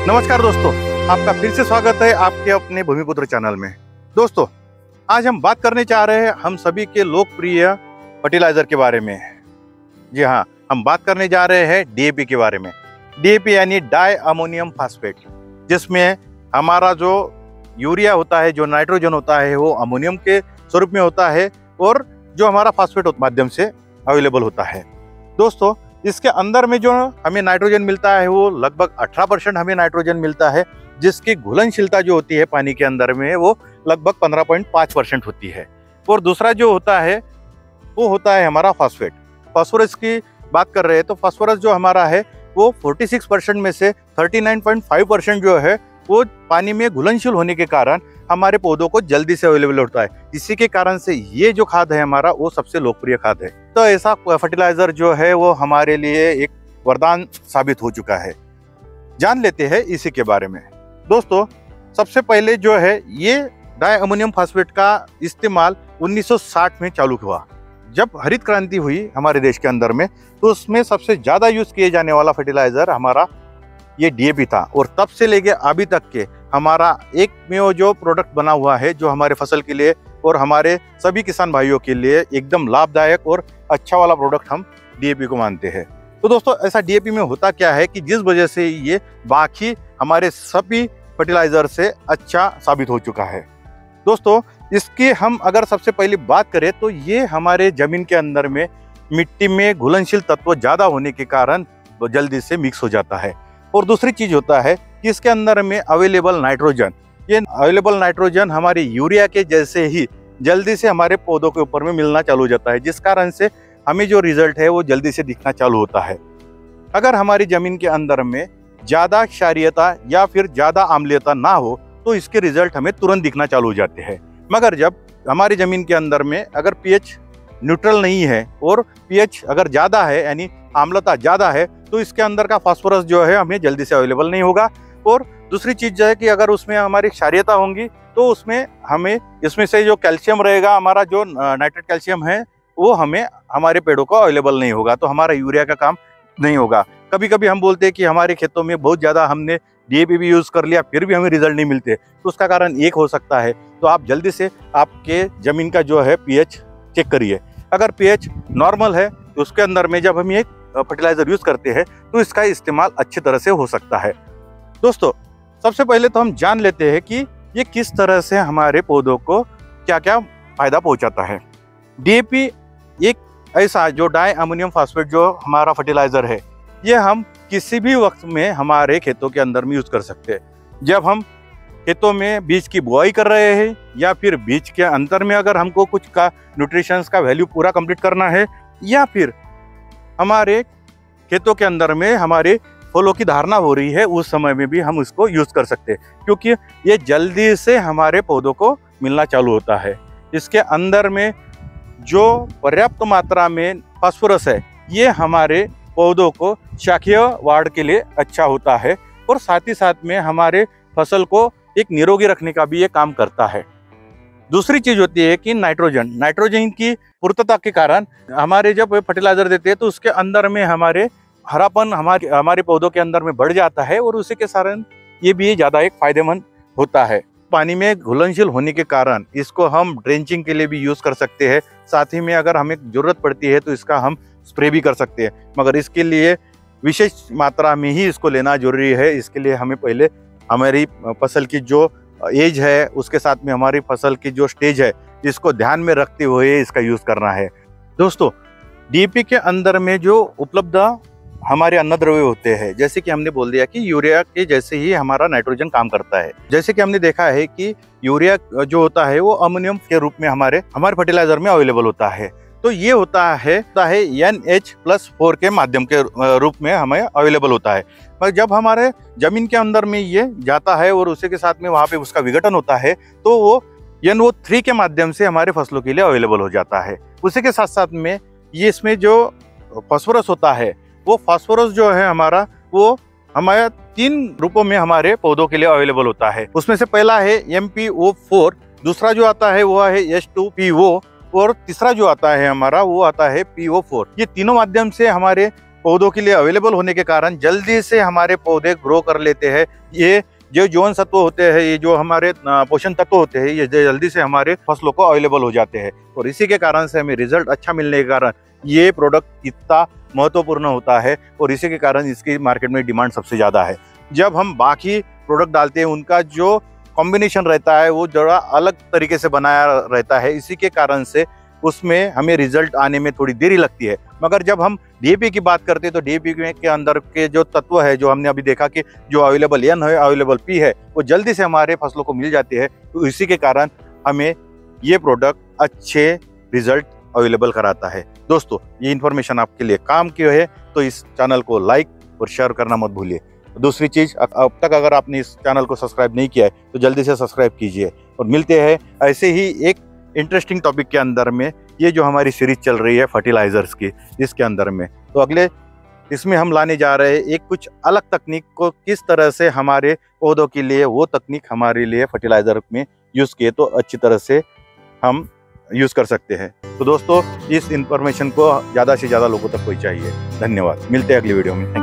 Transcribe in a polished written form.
नमस्कार दोस्तों, आपका फिर से स्वागत है आपके अपने भूमिपुत्र चैनल में। दोस्तों, आज हम बात करने जा रहे हैं हम सभी के लोकप्रिय फर्टिलाइजर के बारे में। जी हाँ, हम बात करने जा रहे हैं डीएपी के बारे में। डीएपी यानी डाई अमोनियम फास्फेट, जिसमें हमारा जो यूरिया होता है, जो नाइट्रोजन होता है, वो अमोनियम के स्वरूप में होता है और जो हमारा फास्फेट माध्यम से अवेलेबल होता है। दोस्तों, इसके अंदर में जो हमें नाइट्रोजन मिलता है वो लगभग 18% हमें नाइट्रोजन मिलता है, जिसकी घुलनशीलता जो होती है पानी के अंदर में वो लगभग 15.5% होती है। और दूसरा जो होता है वो होता है हमारा फास्फेट। फास्फोरस की बात कर रहे हैं तो फास्फोरस जो हमारा है वो 46% में से 39.5% जो है वो पानी में घुलनशील होने के कारण हमारे पौधों को जल्दी से अवेलेबल होता है। इसी के कारण से ये जो खाद है हमारा वो सबसे लोकप्रिय खाद है। तो ऐसा फर्टिलाइजर जो है वो हमारे लिए एक वरदान साबित हो चुका है। जान लेते हैं इसी के बारे में। दोस्तों, सबसे पहले जो है ये डाई अमोनियम फास्फेट का इस्तेमाल 1960 में चालू हुआ। जब हरित क्रांति हुई हमारे देश के अंदर में तो उसमें सबसे ज्यादा यूज किए जाने वाला फर्टिलाइजर हमारा ये डीएपी था। और तब से लेके अभी तक के हमारा एक में जो प्रोडक्ट बना हुआ है जो हमारे फसल के लिए और हमारे सभी किसान भाइयों के लिए एकदम लाभदायक और अच्छा वाला प्रोडक्ट हम डीएपी को मानते हैं। तो दोस्तों, ऐसा डीएपी में होता क्या है कि जिस वजह से ये बाकी हमारे सभी फर्टिलाइजर से अच्छा साबित हो चुका है। दोस्तों, इसकी हम अगर सबसे पहले बात करें तो ये हमारे जमीन के अंदर में मिट्टी में घुलनशील तत्व ज्यादा होने के कारण जल्दी से मिक्स हो जाता है। और दूसरी चीज होता है कि इसके अंदर में अवेलेबल नाइट्रोजन, ये अवेलेबल नाइट्रोजन हमारे यूरिया के जैसे ही जल्दी से हमारे पौधों के ऊपर में मिलना चालू हो जाता है, जिस कारण से हमें जो रिजल्ट है वो जल्दी से दिखना चालू होता है। अगर हमारी जमीन के अंदर में ज्यादा क्षारीयता या फिर ज्यादा अम्लीयता ना हो तो इसके रिजल्ट हमें तुरंत दिखना चालू हो जाते हैं। मगर जब हमारी जमीन के अंदर में अगर पीएच न्यूट्रल नहीं है और पीएच अगर ज्यादा है यानी आम्लता ज्यादा है तो इसके अंदर का फास्फोरस जो है हमें जल्दी से अवेलेबल नहीं होगा। और दूसरी चीज जो है कि अगर उसमें हमारी क्षारीयता होंगी तो उसमें हमें इसमें से जो कैल्शियम रहेगा, हमारा जो नाइट्रेट कैल्शियम है, वो हमें हमारे पेड़ों को अवेलेबल नहीं होगा, तो हमारा यूरिया का काम नहीं होगा। कभी कभी हम बोलते हैं कि हमारे खेतों में बहुत ज्यादा हमने डीएपी भी यूज कर लिया फिर भी हमें रिजल्ट नहीं मिलते, तो उसका कारण एक हो सकता है। तो आप जल्दी से आपके जमीन का जो है पीएच चेक करिए। अगर पीएच नॉर्मल है तो उसके अंदर में जब हम ये फर्टिलाइजर यूज करते हैं तो इसका इस्तेमाल अच्छी तरह से हो सकता है। दोस्तों, सबसे पहले तो हम जान लेते हैं कि ये किस तरह से हमारे पौधों को क्या क्या फायदा पहुंचाता है। डीएपी एक ऐसा जो डाई अमोनियम फास्फेट जो हमारा फर्टिलाइजर है, ये हम किसी भी वक्त में हमारे खेतों के अंदर में यूज कर सकते हैं। जब हम खेतों में बीज की बुआई कर रहे हैं या फिर बीज के अंतर में अगर हमको कुछ का न्यूट्रिशंस का वैल्यू पूरा कंप्लीट करना है, या फिर हमारे खेतों के अंदर में हमारे फलों की धारणा हो रही है, उस समय में भी हम इसको यूज कर सकते हैं, क्योंकि ये जल्दी से हमारे पौधों को मिलना चालू होता है। इसके अंदर में जो पर्याप्त मात्रा में फास्फोरस है ये हमारे पौधों को शाखीय वाढ़ के लिए अच्छा होता है और साथ ही साथ में हमारे फसल को एक निरोगी रखने का भी ये काम करता है। दूसरी चीज होती है कि नाइट्रोजन की पूर्तता के कारण हमारे जब फर्टिलाइजर देते हैं तो उसके अंदर में हमारे हरापन हमारे पौधों के अंदर में बढ़ जाता है और उसी के कारण ये भी ज्यादा एक फायदेमंद होता है। पानी में घुलनशील होने के कारण इसको हम ड्रेंचिंग के लिए भी यूज कर सकते हैं। साथ ही में अगर हमें जरूरत पड़ती है तो इसका हम स्प्रे भी कर सकते हैं, मगर इसके लिए विशेष मात्रा में ही इसको लेना जरूरी है। इसके लिए हमें पहले हमारी फसल की जो एज है उसके साथ में हमारी फसल की जो स्टेज है इसको ध्यान में रखते हुए इसका यूज करना है। दोस्तों, डीएपी के अंदर में जो उपलब्ध हमारे अन्नद्रव्य होते हैं, जैसे कि हमने बोल दिया कि यूरिया के जैसे ही हमारा नाइट्रोजन काम करता है। जैसे कि हमने देखा है कि यूरिया जो होता है वो अमोनियम के रूप में हमारे फर्टिलाइजर में अवेलेबल होता है। तो ये होता है NH+4 के माध्यम के रूप में हमें अवेलेबल होता है। पर जब हमारे जमीन के अंदर में ये जाता है और उसी के साथ में वहाँ पे उसका विघटन होता है तो वो NO3 के माध्यम से हमारे फसलों के लिए अवेलेबल हो जाता है। उसी के साथ साथ में ये इसमें जो फास्फोरस होता है वो फास्फोरस जो है हमारा वो हमारे 3 रूपों में हमारे पौधों के लिए अवेलेबल होता है। उसमें से पहला है MPO4, दूसरा जो आता है वो है H2PO और तीसरा जो आता है हमारा वो आता है PO4। ये तीनों माध्यम से हमारे पौधों के लिए अवेलेबल होने के कारण जल्दी से हमारे पौधे ग्रो कर लेते हैं। ये जो जीवन सत्व होते हैं, ये जो हमारे पोषण तत्व होते हैं, ये जल्दी से हमारे फसलों को अवेलेबल हो जाते हैं और इसी के कारण से हमें रिजल्ट अच्छा मिलने के कारण ये प्रोडक्ट इतना महत्वपूर्ण होता है और इसी के कारण इसकी मार्केट में डिमांड सबसे ज़्यादा है। जब हम बाकी प्रोडक्ट डालते हैं उनका जो कॉम्बिनेशन रहता है वो जरा अलग तरीके से बनाया रहता है, इसी के कारण से उसमें हमें रिजल्ट आने में थोड़ी देरी लगती है। मगर जब हम डीएपी की बात करते हैं तो डीएपी के अंदर के जो तत्व है, जो हमने अभी देखा कि जो अवेलेबल एन है, अवेलेबल पी है, वो जल्दी से हमारे फसलों को मिल जाती है। तो इसी के कारण हमें ये प्रोडक्ट अच्छे रिजल्ट अवेलेबल कराता है। दोस्तों, ये इन्फॉर्मेशन आपके लिए काम की है तो इस चैनल को लाइक और शेयर करना मत भूलिए। दूसरी चीज़, अब तक अगर आपने इस चैनल को सब्सक्राइब नहीं किया है तो जल्दी से सब्सक्राइब कीजिए और मिलते हैं ऐसे ही एक इंटरेस्टिंग टॉपिक के अंदर में। ये जो हमारी सीरीज चल रही है फर्टिलाइजर्स की, इसके अंदर में तो अगले इसमें हम लाने जा रहे हैं एक कुछ अलग तकनीक को, किस तरह से हमारे पौधों के लिए वो तकनीक हमारे लिए फर्टिलाइजर में यूज़ किए तो अच्छी तरह से हम यूज़ कर सकते हैं। तो दोस्तों, इस इंफॉर्मेशन को ज़्यादा से ज़्यादा लोगों तक पहुँचाइए। धन्यवाद, मिलते हैं अगली वीडियो में।